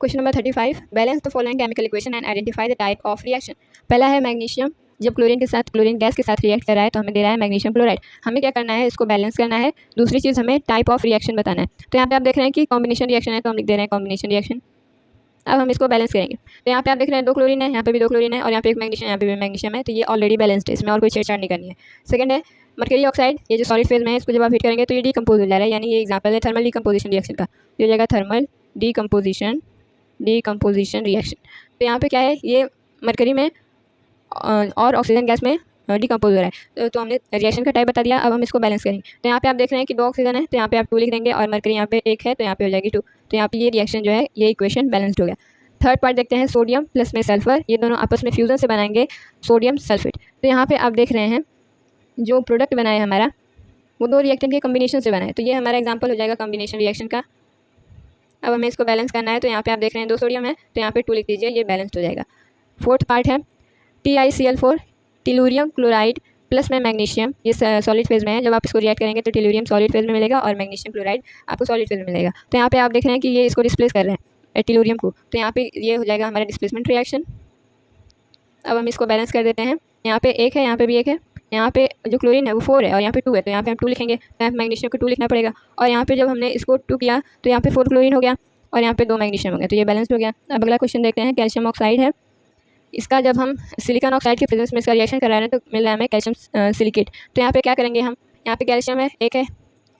question number 35, balance the following chemical equation and identify the type of reaction. पहला है मैग्नीशियम, जब क्लोरीन गैस के साथ रिएक्ट कर रहा है तो हमें दे रहा है मैग्नीशियम क्लोराइड। हमें क्या करना है, इसको बैलेंस करना है। दूसरी चीज़ हमें टाइप ऑफ रिएक्शन बताना है। तो यहाँ पे आप देख रहे हैं कि कॉम्बिनेशन रिएक्शन है तो हम लिख दे रहे हैं कॉम्बिनेशन रिएक्शन। अब हम इसको बैलेंस करेंगे तो यहाँ पे आप देख रहे हैं 2 क्लोरीन है, यहाँ पे भी 2 क्लोरीन है और यहाँ पे एक मैग्नीशियम, यहाँ पे भी मैग्नीशियम है, तो ये ऑलरेडी बैलेंस्ड है, इसमें और कोई छेड़छाड़ नहीं करनी है। सेकंड है मर्करी ऑक्साइड, ये जो सॉलिड फेज में है इसको जब आप हीट करेंगे तो ये डिकम्पोज हो जा रहा है, यानी ये एग्जाम्पल है थर्मल डिकम्पोजिशन रिएक्शन का। ये हो जाएगा थर्मल डिकम्पोजिशन रिएक्शन। तो यहाँ पे क्या है, ये मर्करी में और ऑक्सीजन गैस में डिकम्पोज हो रहा है। तो हमने रिएक्शन का टाइप बता दिया। अब हम इसको बैलेंस करेंगे तो यहाँ पे आप देख रहे हैं कि 2 ऑक्सीजन है तो यहाँ पे आप 2 लिख देंगे और मर्करी यहाँ पे 1 है तो यहाँ पे हो जाएगी 2। तो यहाँ पे ये रिएक्शन जो है ये इक्वेशन बैलेंस्ड हो गया। थर्ड पार्ट देखते हैं, सोडियम प्लस में सल्फर, ये दोनों आपस में फ्यूजन से बनाएंगे सोडियम सल्फेट। तो यहाँ पे आप देख रहे हैं जो प्रोडक्ट बना है हमारा वो 2 रिएक्टेंट के कॉम्बिनेशन से बना है, तो ये हमारा एग्जाम्पल हो जाएगा कॉम्बिनेशन रिएक्शन का। अब हमें इसको बैलेंस करना है तो यहाँ पे आप देख रहे हैं 2 सोडियम है तो यहाँ पे 2 लिख दीजिए, ये बैलेंस्ड हो जाएगा। फोर्थ पार्ट है TiCl4, टिलूरियम क्लोराइड प्लस में मैग्नीशियम, ये सॉलिड फेज में है। जब आप इसको रिएक्ट करेंगे तो टिलूरियम सॉलिड फेज में मिलेगा और मैग्नीशियम क्लोराइड आपको सॉलिड फेज में मिलेगा। तो यहाँ पे आप देख रहे हैं कि ये इसको डिस्प्लेस कर रहे हैं टिलूरियम को, तो यहाँ पे ये हो जाएगा हमारा डिस्प्लेसमेंट रिएक्शन। अब हम इसको बैलेंस कर देते हैं, यहाँ पे 1 है, यहाँ पे भी 1 है, यहाँ पे जो क्लोरीन है वो 4 है और यहाँ पे 2 है तो यहाँ पे हम 2 लिखेंगे, तो यहाँ पे मैग्नीशियम को 2 लिखना पड़ेगा और यहाँ पे जब हमने इसको 2 किया तो यहाँ पे 4 क्लोरीन हो गया और यहाँ पे 2 मैग्नीशियम हो गया, तो ये बैलेंस हो गया। अब अगला क्वेश्चन देखते हैं, कैल्शियम ऑक्साइड है, इसका जब हम सिलिकॉन ऑक्साइड के प्रेजेंस में इसका रिएक्शन करा रहे हैं तो मिल रहा है हमें कैल्शियम सिलिकेट। तो यहाँ पे क्या करेंगे हम, यहाँ पे कैल्शियम है 1 है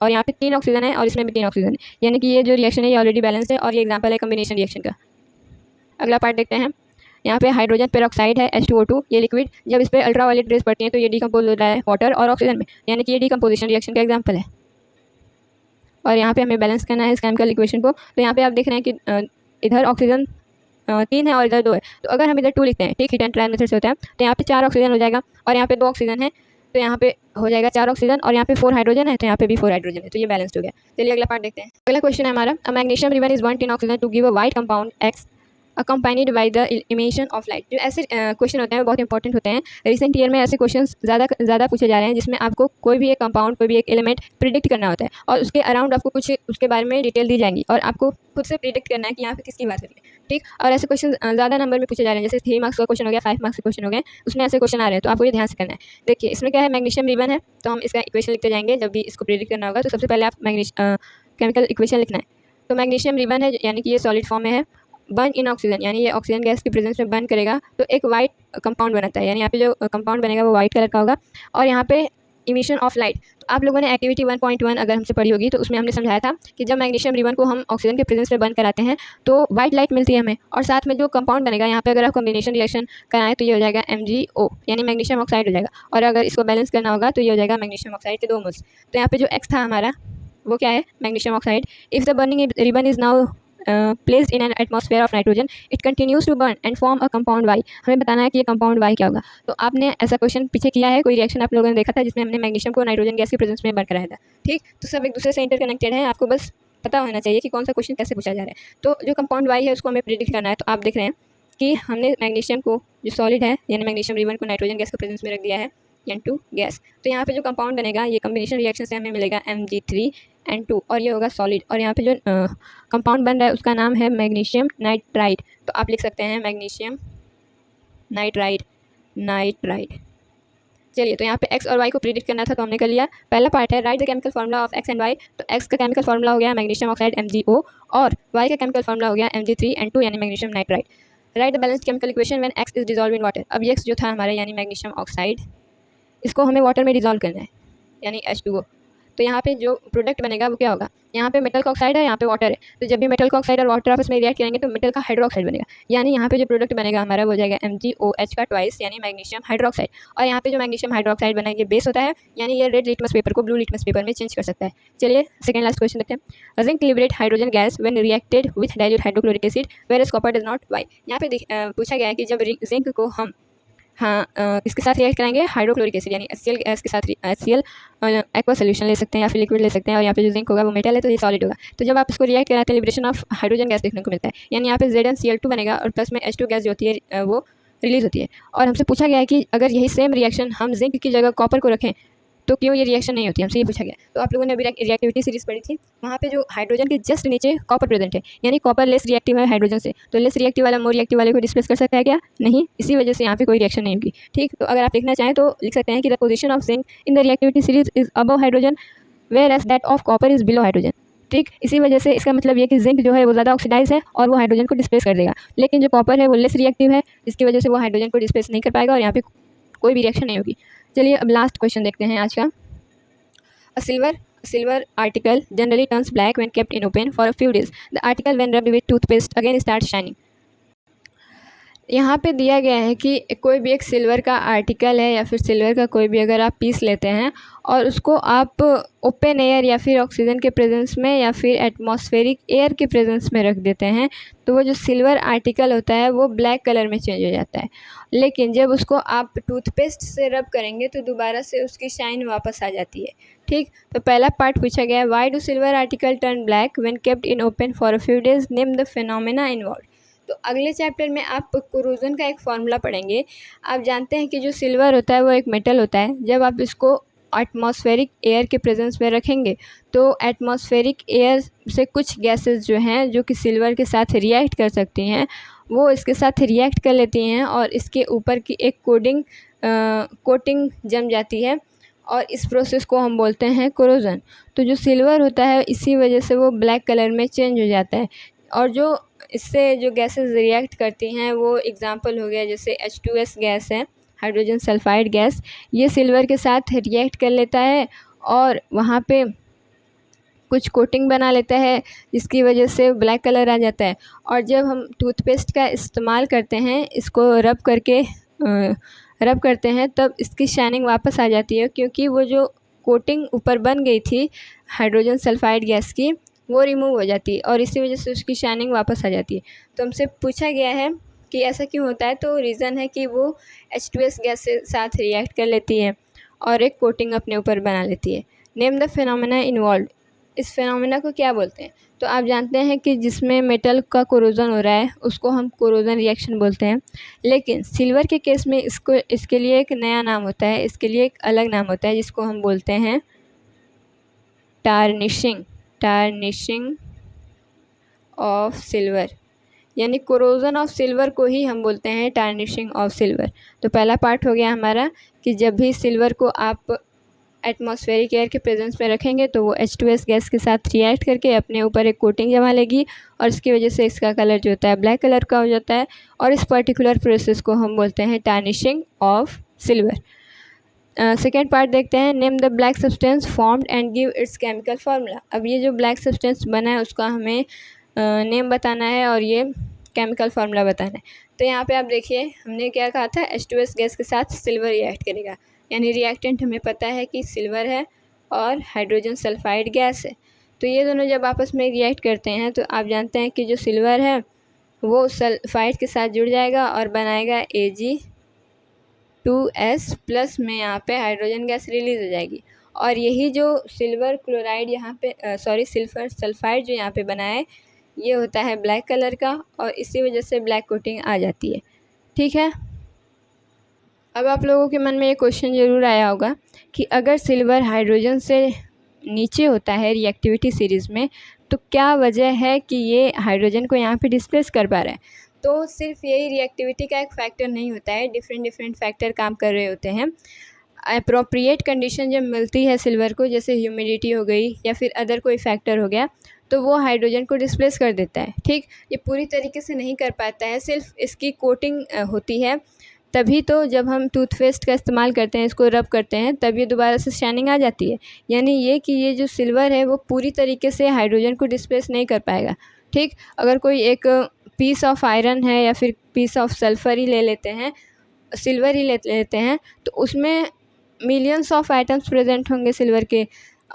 और यहाँ पे 3 ऑक्सीजन है और इसमें भी 3 ऑक्सीजन है, यानी कि ये जो रिएक्शन है ये ऑलरेडी बैलेंस है और ये एग्जांपल है कॉम्बिनेशन रिएक्शन का। अगला पार्ट देखते हैं, यहाँ पे हाइड्रोजन पेरोक्साइड है H2O2, ये लिक्विड जब इस पर अल्ट्रावायलेट रेज पड़ती है तो ये डिकम्पोज हो रहा है वाटर और ऑक्सीजन में, यानी कि ये डिकम्पोजिशन रिएक्शन का एग्जाम्पल है। और यहाँ पे हमें बैलेंस करना है इस केमिकल इक्वेशन को। तो यहाँ पे आप देख रहे हैं कि इधर ऑक्सीजन 3 है और इधर 2 है, तो अगर हम इधर 2 लिखते हैं, ठीक, हीट एंड ट्रायल मेथड से होता है, तो यहाँ पे 4 ऑक्सीजन हो जाएगा और यहाँ पे 2 ऑक्सीजन है तो यहाँ पे हो जाएगा 4 ऑक्सीजन और यहाँ पे 4 हाइड्रोजन है तो यहाँ पे भी 4 हाइड्रोजन है, तो ये बैलेंस्ड हो गया। चलिए अगला पार्ट देखते हैं। अगला क्वेश्चन है हमारा, a magnesium ribbon is burned in oxygen to give a white compound X accompanied by the emission of light. जो ऐसे क्वेश्चन होते हैं बहुत इंपॉर्टेंट होते हैं। रिसेंट ईयर में ऐसे क्वेश्चन ज़्यादा पूछे जा रहे हैं जिसमें आपको कोई भी एक कंपाउंड, कोई भी एक एलिमेंट प्रिडिक्ट करना होता है और उसके अराउंड आपको कुछ उसके बारे में डिटेल दी जाएंगी और आपको खुद से प्रिडिक्ट करना है कि यहाँ पे किसकी बात करें। ठीक। और ऐसे क्वेश्चन ज़्यादा नंबर में पूछे जा रहे हैं, जैसे 3 मार्क्स का क्वेश्चन हो गया, 5 मार्क्स के क्वेश्चन हो गए, उसमें ऐसे क्वेश्चन आ रहे हैं, तो आपको ये ध्यान से करना है। देखिए इसमें क्या है, मैग्नीशियम रिबन है, तो हम इसका इक्वेशन लिखते जाएंगे। जब भी इसको प्रेडिक्ट करना होगा तो सबसे पहले आप केमिकल इक्वेशन लिखना है। तो मैग्नीशियम रिबन है, यानी कि ये सॉलिड फॉर्म में है। बर्न इन ऑक्सीजन, यानी ये ऑक्सीजन गैस की प्रेजेंस में बर्न करेगा तो एक वाइट कंपाउंड बनाता है, यानी यहाँ पे जो कंपाउंड बनेगा वो वाइट कलर का होगा। और यहाँ पे इमिशन ऑफ लाइट, तो आप लोगों ने एक्टिविटी 1.1 अगर हमसे पढ़ी होगी तो उसमें हमने समझाया था कि जब मैग्नीशियम रिबन को हम ऑक्सीजन के प्रेजेंस में बर्न कराते हैं तो वाइट लाइट मिलती है हमें, और साथ में जो कंपाउंड बनेगा यहाँ पे अगर आप कॉम्बिनेशन रिएक्शन कराएं तो ये हो जाएगा MgO, यानी मैग्नीशियम ऑक्साइड हो जाएगा। और अगर इसको बैलेंस करना होगा तो ये हो जाएगा मैग्नीशियम ऑक्साइड के 2 मोल्स। तो यहाँ पे जो X था हमारा वो क्या है, magnesium oxide. If the burning ribbon is now placed in an atmosphere of nitrogen, it continues to burn and form a compound Y। हमें बताना है कि ये कंपाउंड Y क्या होगा। तो आपने ऐसा क्वेश्चन पीछे किया है, कोई रिएक्शन आप लोगों ने देखा था जिसमें हमने मैग्नीशियम को नाइट्रोजन गैस की प्रेजेंस में बर्न कराया था, ठीक। तो सब एक दूसरे से इंटरकनेक्टेड है, आपको बस पता होना चाहिए कि कौन सा क्वेश्चन कैसे पूछा जा रहा है। तो जो कंपाउंड Y है उसको हमें प्रेडिक्ट करना है। तो आप देख रहे हैं कि हमने मैग्नीशियम को, जो सॉलिड है यानी मैग्नीशियम रिबन को नाइट्रोजन गैस के प्रेजेंस में रख दिया है, N2 गैस। तो यहाँ पे जो कंपाउंड बनेगा ये कम्बिनेशन रिएक्शन से हमें मिलेगा Mg3N2, और ये होगा सॉलिड। और यहाँ पे जो कंपाउंड बन रहा है उसका नाम है मैग्नीशियम नाइट्राइड। तो आप लिख सकते हैं मैग्नीशियम नाइट्राइड। चलिए, तो यहाँ पे X और Y को प्रेडिक्ट करना था तो हमने कर लिया। पहला पार्ट है right the chemical formula of X and Y। तो X का केमिकल फार्मूला हो गया मैग्नीशियम ऑक्साइड MgO, और Y का केमिकल फार्मूला हो गया Mg3N2 यानी magnesium nitride. Right the balanced chemical equation when X is dissolve in water. अब ये X जो था हमारे यानी मैग्नीशियम ऑक्साइड, इसको हमें वाटर में डिजॉल्व करना है यानी H2O। तो यहाँ पे जो प्रोडक्ट बनेगा वो क्या होगा, यहाँ पे मेटल का ऑक्साइड है, यहाँ पे वाटर है। तो जब भी मेटल का ऑक्साइड और वाटर आपस में रिएक्ट करेंगे तो मेटल का हाइड्रोक्साइड बनेगा, यानी यहाँ पे जो प्रोडक्ट बनेगा हमारा वो हो जाएगा MgOH का ट्वाइस यानी मैग्नीशियम हाइड्रोक्साइड। और यहाँ पे जो मैग्नीशियम हाइड्रोक्साइड बना है ये बेस होता है, यानी ये रेड लिटमस पेपर को ब्लू लिटमस पेपर में चेंज कर सकता है। चलिए सेकंड लास्ट क्वेश्चन देखते हैं। Zinc liberate hydrogen gas when reacted with dilute hydrochloric acid whereas copper does not. Why. यहाँ पे पूछा गया है कि जब जिंक को हम इसके साथ रिएक्ट करेंगे हाइड्रोक्लोरिक एसिड यानी HCl गैस के साथ HCl एक्वा सोल्यूशन ले सकते हैं या फिर लिक्विड ले सकते हैं, और यहाँ पे जो जिंक होगा वो मेटल है तो ये सॉलिड होगा। तो जब आप इसको रिएक्ट कराते हैं लिबरेशन ऑफ हाइड्रोजन गैस देखने को मिलता है, यानी यहाँ पे ZnCl2 बनेगा और प्लस में H2 गैस जो होती है वो रिलीज होती है। और हमसे पूछा गया है कि अगर यही सेम रिएक्शन हम जिंक की जगह कॉपर को रखें तो क्यों ये रिएक्शन नहीं होती, हमसे ये पूछा गया। तो आप लोगों ने अभी रिएक्टिविटी सीरीज पढ़ी थी, वहाँ पे जो हाइड्रोजन के जस्ट नीचे कॉपर प्रेजेंट है, यानी कॉपर लेस रिएक्टिव है हाइड्रोजन से, तो लेस रिएक्टिव वाला मोर रिएक्टिव वाले को डिस्प्लेस कर सकता है क्या, नहीं। इसी वजह से यहाँ पे कोई रिएक्शन नहीं होगी, ठीक। तो अगर आप लिखना चाहें तो लिख सकते हैं कि the position of zinc in the reactivity series is above hydrogen whereas that of copper is below hydrogen, ठीक। इसी वजह से इसका मतलब ये कि जिंक जो है वो ज़्यादा ऑक्सीडाइज है और वो हाइड्रोजन को डिस्प्लेस कर देगा, लेकिन जो कॉपर है वो लेस रिएक्टिव है, जिसकी वजह से वो हाइड्रोजन को डिस्प्लेस नहीं कर पाएगा और यहाँ पे कोई भी रिएक्शन नहीं होगी। चलिए अब लास्ट क्वेश्चन देखते हैं आज का। A silver article generally turns black when kept in open for a few days. The article when rubbed with toothpaste again starts shining. यहाँ पे दिया गया है कि कोई भी एक सिल्वर का आर्टिकल है या फिर सिल्वर का कोई भी अगर आप पीस लेते हैं और उसको आप ओपन एयर या फिर ऑक्सीजन के प्रेजेंस में या फिर एटमॉस्फेरिक एयर के प्रेजेंस में रख देते हैं तो वो जो सिल्वर आर्टिकल होता है वो ब्लैक कलर में चेंज हो जाता है। लेकिन जब उसको आप टूथपेस्ट से रब करेंगे तो दोबारा से उसकी शाइन वापस आ जाती है, ठीक। तो पहला पार्ट पूछा गया है, why do silver article turn black when kept in open for a few days, name the phenomena involved. तो अगले चैप्टर में आप कोरोजन का एक फार्मूला पढ़ेंगे। आप जानते हैं कि जो सिल्वर होता है वो एक मेटल होता है, जब आप इसको एटमॉस्फेरिक एयर के प्रेजेंस में रखेंगे तो एटमॉस्फेरिक एयर से कुछ गैसेस जो हैं जो कि सिल्वर के साथ रिएक्ट कर सकती हैं वो इसके साथ रिएक्ट कर लेती हैं और इसके ऊपर की एक कोटिंग जम जाती है और इस प्रोसेस को हम बोलते हैं कोरोजन। तो जो सिल्वर होता है इसी वजह से वो ब्लैक कलर में चेंज हो जाता है, और जो इससे जो गैसेस रिएक्ट करती हैं वो एग्जांपल हो गया जैसे H2S गैस है, हाइड्रोजन सल्फाइड गैस, ये सिल्वर के साथ रिएक्ट कर लेता है और वहाँ पे कुछ कोटिंग बना लेता है जिसकी वजह से ब्लैक कलर आ जाता है। और जब हम टूथपेस्ट का इस्तेमाल करते हैं, इसको रब करते हैं तब इसकी शाइनिंग वापस आ जाती है, क्योंकि वो जो कोटिंग ऊपर बन गई थी हाइड्रोजन सल्फाइड गैस की वो रिमूव हो जाती है और इसी वजह से उसकी शाइनिंग वापस आ जाती है। तो हमसे पूछा गया है कि ऐसा क्यों होता है, तो रीज़न है कि वो H2S गैस के साथ रिएक्ट कर लेती है और एक कोटिंग अपने ऊपर बना लेती है। नेम द फिनोमेना इन्वॉल्व्ड, इस फिनोमेना को क्या बोलते हैं। तो आप जानते हैं कि जिसमें मेटल का कोरोजन हो रहा है उसको हम कोरोजन रिएक्शन बोलते हैं, लेकिन सिल्वर के केस में इसके लिए एक नया नाम होता है, इसके लिए एक अलग नाम होता है जिसको हम बोलते हैं टार्निशिंग ऑफ सिल्वर, यानी कोरोजन ऑफ सिल्वर को ही हम बोलते हैं टार्निशिंग ऑफ सिल्वर। तो पहला पार्ट हो गया हमारा कि जब भी सिल्वर को आप एटमॉस्फेरिक एयर के प्रेजेंस में रखेंगे तो वो H2S गैस के साथ रिएक्ट करके अपने ऊपर एक कोटिंग जमा लेगी और इसकी वजह से इसका कलर जो होता है ब्लैक कलर का हो जाता है और इस पर्टिकुलर प्रोसेस को हम बोलते हैं tarnishing of silver. Second part देखते हैं, name the black substance formed and give its chemical formula. अब ये जो ब्लैक सब्सटेंस बना है उसका हमें नेम बताना है और ये केमिकल फार्मूला बताना है। तो यहाँ पे आप देखिए हमने क्या कहा था, H2S गैस के साथ सिल्वर रिएक्ट करेगा, यानी रिएक्टेंट हमें पता है कि सिल्वर है और हाइड्रोजन सल्फाइड गैस है। तो ये दोनों जब आपस में रिएक्ट करते हैं तो आप जानते हैं कि जो सिल्वर है वो सल्फाइड के साथ जुड़ जाएगा और बनाएगा Ag2S प्लस में यहाँ पे हाइड्रोजन गैस रिलीज़ हो जाएगी। और यही जो सिल्वर क्लोराइड यहाँ पे सिल्वर सल्फाइड जो यहाँ पे बना है ये होता है ब्लैक कलर का और इसी वजह से ब्लैक कोटिंग आ जाती है। ठीक है, अब आप लोगों के मन में ये क्वेश्चन ज़रूर आया होगा कि अगर सिल्वर हाइड्रोजन से नीचे होता है रिएक्टिविटी सीरीज़ में तो क्या वजह है कि ये हाइड्रोजन को यहाँ पे डिस्प्लेस कर पा रहा है। तो सिर्फ यही रिएक्टिविटी का एक फैक्टर नहीं होता है, डिफरेंट फैक्टर काम कर रहे होते हैं। अप्रोप्रिएट कंडीशन जब मिलती है सिल्वर को, जैसे ह्यूमिडिटी हो गई या फिर अदर कोई फैक्टर हो गया, तो वो हाइड्रोजन को डिस्प्लेस कर देता है। ठीक, ये पूरी तरीके से नहीं कर पाता है, सिर्फ इसकी कोटिंग होती है। तभी तो जब हम टूथपेस्ट का इस्तेमाल करते हैं, इसको रब करते हैं, तब ये दोबारा से शाइनिंग आ जाती है। यानी ये कि ये जो सिल्वर है वो पूरी तरीके से हाइड्रोजन को डिस्प्लेस नहीं कर पाएगा। ठीक, अगर कोई एक पीस ऑफ आयरन है या फिर पीस ऑफ सल्फर ही ले लेते हैं, सिल्वर ही ले लेते हैं, तो उसमें मिलियंस ऑफ आइटम्स प्रेजेंट होंगे सिल्वर के,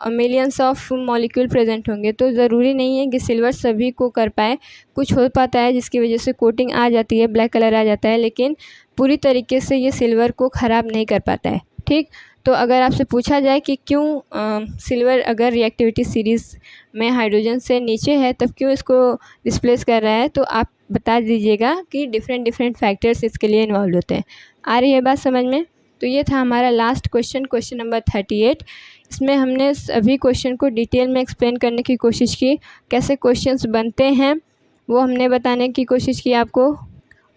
मिलियंस ऑफ मॉलिक्यूल प्रेजेंट होंगे। तो ज़रूरी नहीं है कि सिल्वर सभी को कर पाए, कुछ हो पाता है जिसकी वजह से कोटिंग आ जाती है, ब्लैक कलर आ जाता है, लेकिन पूरी तरीके से ये सिल्वर को ख़राब नहीं कर पाता है। ठीक, तो अगर आपसे पूछा जाए कि क्यों सिल्वर अगर रिएक्टिविटी सीरीज़ में हाइड्रोजन से नीचे है तब क्यों इसको डिस्प्लेस कर रहा है, तो आप बता दीजिएगा कि डिफरेंट फैक्टर्स इसके लिए इन्वॉल्व होते हैं। आ रही है बात समझ में। तो ये था हमारा लास्ट क्वेश्चन, क्वेश्चन नंबर 38। इसमें हमने सभी क्वेश्चन को डिटेल में एक्सप्लेन करने की कोशिश की, कैसे क्वेश्चंस बनते हैं वो हमने बताने की कोशिश की आपको।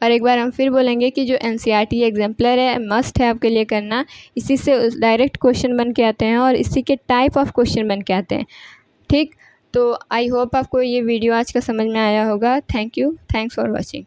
और एक बार हम फिर बोलेंगे कि जो NCERT एग्जाम्पलर है मस्ट है आपके लिए करना, इसी से डायरेक्ट क्वेश्चन बन के आते हैं और इसी के टाइप ऑफ क्वेश्चन बन के आते हैं। ठीक, तो आई होप आपको ये वीडियो आज का समझ में आया होगा। Thank you, thanks for watching.